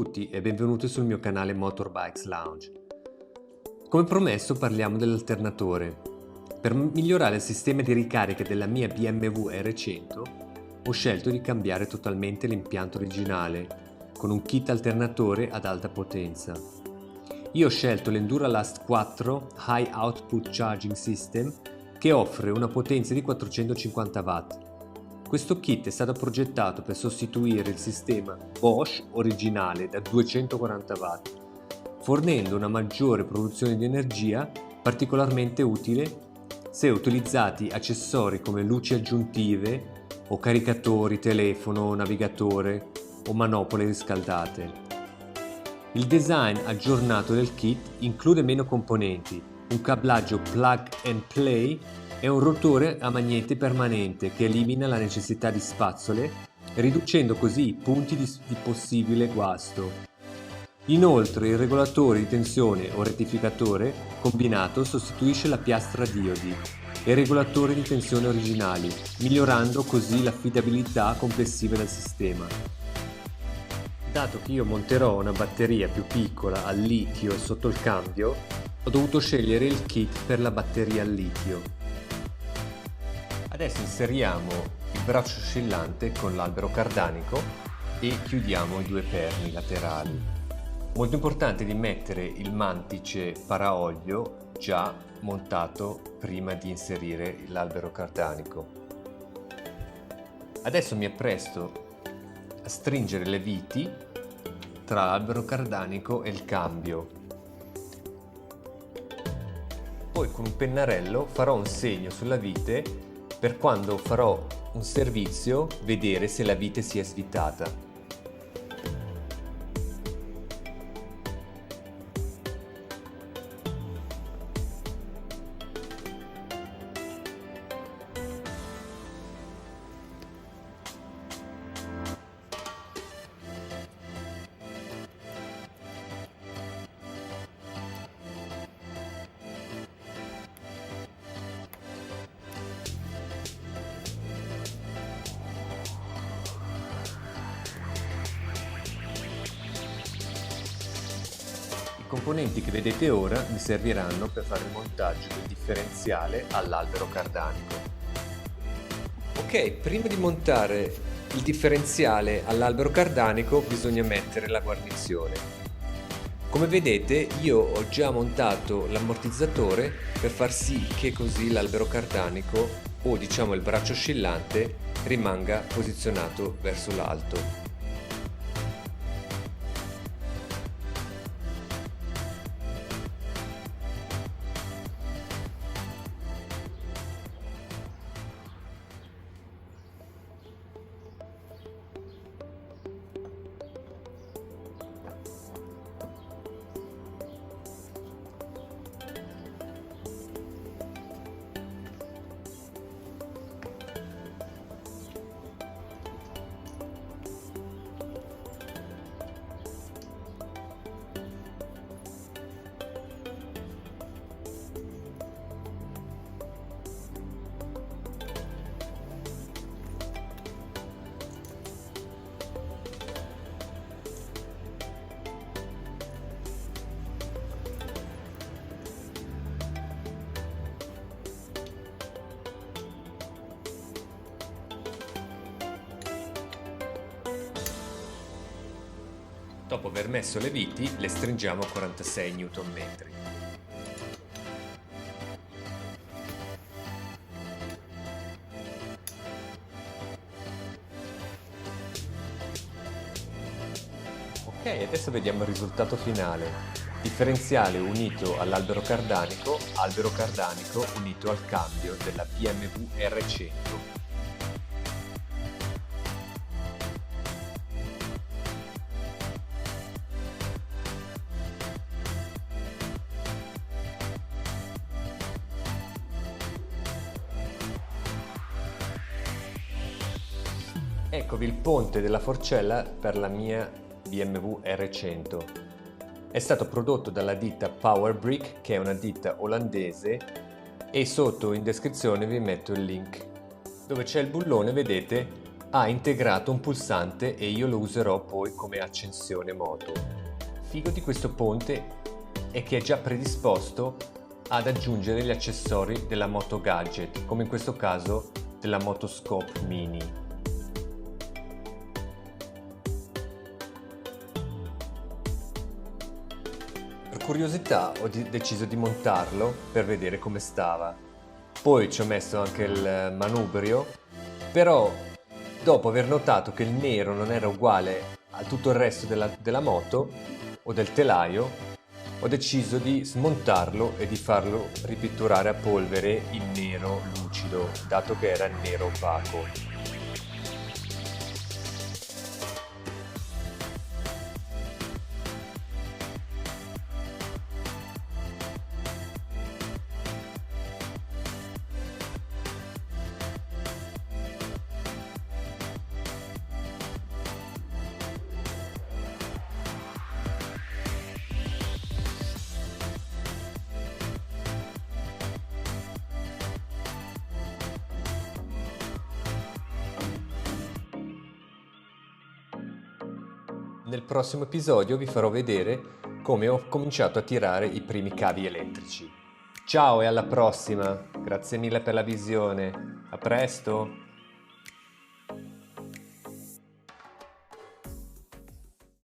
tutti e benvenuti sul mio canale Motorbikes Lounge. Come promesso parliamo dell'alternatore. Per migliorare il sistema di ricarica della mia BMW R100 ho scelto di cambiare totalmente l'impianto originale con un kit alternatore ad alta potenza. Io ho scelto l'Enduralast 4 High Output Charging System che offre una potenza di 450 watt. Questo kit è stato progettato per sostituire il sistema Bosch originale da 240 watt, fornendo una maggiore produzione di energia particolarmente utile se utilizzati accessori come luci aggiuntive o caricatori, telefono, navigatore o manopole riscaldate. Il design aggiornato del kit include meno componenti, un cablaggio plug and play e un rotore a magnete permanente che elimina la necessità di spazzole, riducendo così i punti di possibile guasto. Inoltre il regolatore di tensione o rettificatore combinato sostituisce la piastra diodi e il regolatore di tensione originali, migliorando così l'affidabilità complessiva del sistema. Dato che io monterò una batteria più piccola al litio sotto il cambio, ho dovuto scegliere il kit per la batteria al litio. Adesso inseriamo il braccio oscillante con l'albero cardanico e chiudiamo i due perni laterali. Molto importante di mettere il mantice paraolio già montato prima di inserire l'albero cardanico. Adesso mi appresto a stringere le viti tra l'albero cardanico e il cambio. Poi con un pennarello farò un segno sulla vite per quando farò un servizio vedere se la vite si è svitata. I componenti che vedete ora mi serviranno per fare il montaggio del differenziale all'albero cardanico. Ok, prima di montare il differenziale all'albero cardanico bisogna mettere la guarnizione. Come vedete io ho già montato l'ammortizzatore per far sì che così l'albero cardanico o diciamo il braccio oscillante rimanga posizionato verso l'alto. Dopo aver messo le viti, le stringiamo a 46 Nm. Ok, adesso vediamo il risultato finale. Differenziale unito all'albero cardanico unito al cambio della BMW R100. Eccovi il ponte della forcella per la mia BMW R100. È stato prodotto dalla ditta Powerbrick, che è una ditta olandese, e sotto in descrizione vi metto il link. Dove c'è il bullone vedete ha integrato un pulsante e io lo userò poi come accensione moto. Figo di questo ponte è che è già predisposto ad aggiungere gli accessori della Moto Gadget, come in questo caso della Motoscope Mini. Per curiosità ho deciso di montarlo per vedere come stava. Poi ci ho messo anche il manubrio, però dopo aver notato che il nero non era uguale a tutto il resto della moto o del telaio, ho deciso di smontarlo e di farlo ripitturare a polvere in nero lucido, dato che era nero opaco. Nel prossimo episodio vi farò vedere come ho cominciato a tirare i primi cavi elettrici. Ciao e alla prossima! Grazie mille per la visione. A presto!